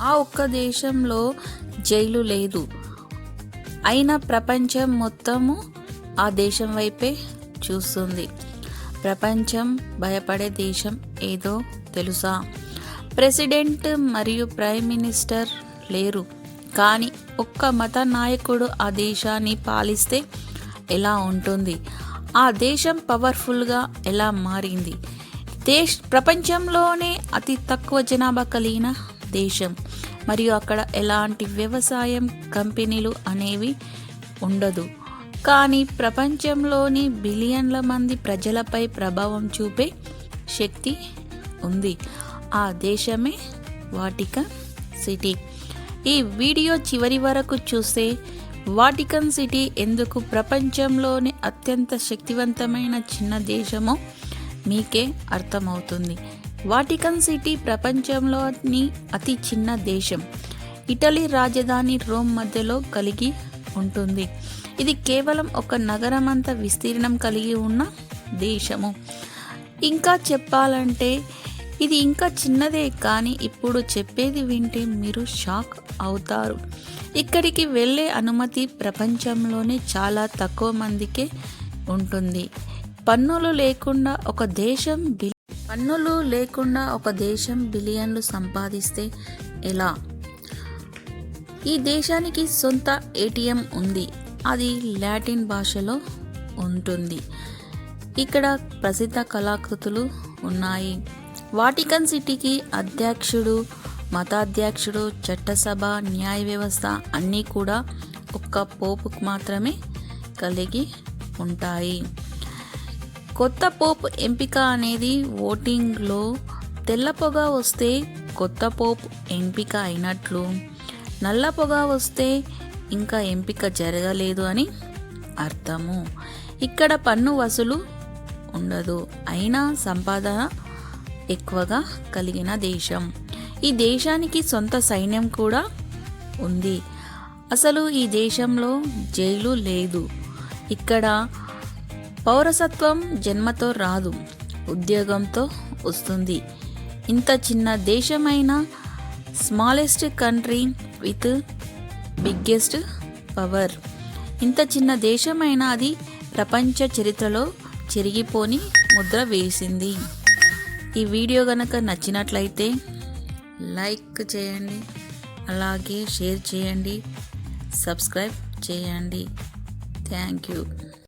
ఆ ఒక్క దేశంలో జైలు లేదు. అయినా ప్రపంచం మొత్తము ఆ దేశం వైపే చూస్తుంది. ప్రపంచం భయపడే దేశం ఏదో తెలుసా? ప్రెసిడెంట్ మరియు ప్రైమ్ మినిస్టర్ లేరు, కానీ ఒక్క మత నాయకుడు ఆ దేశాన్ని పాలిస్తే ఎలా ఉంటుంది? ఆ దేశం పవర్ఫుల్గా ఎలా మారింది? ప్రపంచంలోనే అతి తక్కువ జనాభా కలిగిన దేశం, మరియు అక్కడ ఎలాంటి వ్యవసాయం కంపెనీలు అనేవి ఉండదు, కానీ ప్రపంచంలోని బిలియన్ల మంది ప్రజలపై ప్రభావం చూపే శక్తి ఉంది. ఆ దేశమే వాటికన్ సిటీ. ఈ వీడియో చివరి వరకు చూస్తే వాటికన్ సిటీ ఎందుకు ప్రపంచంలోని అత్యంత శక్తివంతమైన చిన్న దేశమో మీకే అర్థమవుతుంది. వాటికన్ సిటీ ప్రపంచంలోని అతి చిన్న దేశం. ఇటలీ రాజధాని రోమ్ మధ్యలో కలిగి ఉంటుంది. ఇది కేవలం ఒక నగరమంత విస్తీర్ణం కలిగి ఉన్న దేశము. ఇంకా చెప్పాలంటే ఇది ఇంకా చిన్నదే, కానీ ఇప్పుడు చెప్పేది వింటే మీరు షాక్ అవుతారు. ఇక్కడికి వెళ్ళే అనుమతి ప్రపంచంలోనే చాలా తక్కువ మందికే ఉంటుంది. పన్నులు లేకుండా ఒక దేశం బిలియన్లు సంపాదిస్తే ఎలా? ఈ దేశానికి సొంత ఏటీఎం ఉంది. అది లాటిన్ భాషలో ఉంటుంది. ఇక్కడ ప్రసిద్ధ కళాకృతులు ఉన్నాయి. వాటికన్ సిటీకి అధ్యక్షుడు, మతాధ్యక్షుడు, చట్టసభ, న్యాయ వ్యవస్థ అన్నీ కూడా ఒక్క పోపుకు మాత్రమే కలిగి ఉంటాయి. కొత్త పోప్ ఎంపిక అనేది ఓటింగ్లో తెల్ల పొగ వస్తే కొత్త పోప్ ఎంపిక అయినట్లు, నల్ల పొగ వస్తే ఇంకా ఎంపిక జరగలేదు అని అర్థము. ఇక్కడ పన్ను వసూలు ఉండదు, అయినా సంపాదన ఎక్కువగా కలిగిన దేశం. ఈ దేశానికి సొంత సైన్యం కూడా ఉంది. అసలు ఈ దేశంలో జైలు లేదు. ఇక్కడ పౌరసత్వం జన్మతో రాదు, ఉద్యోగంతో వస్తుంది. ఇంత చిన్న దేశమైన smallest country with biggest power. ఇంత చిన్న దేశమైన అది ప్రపంచ చరిత్రలో చెరిగిపోని ముద్ర వేసింది. ఈ వీడియో కనుక నచ్చినట్లయితే లైక్ చేయండి, అలాగే షేర్ చేయండి, సబ్స్క్రైబ్ చేయండి. Thank you.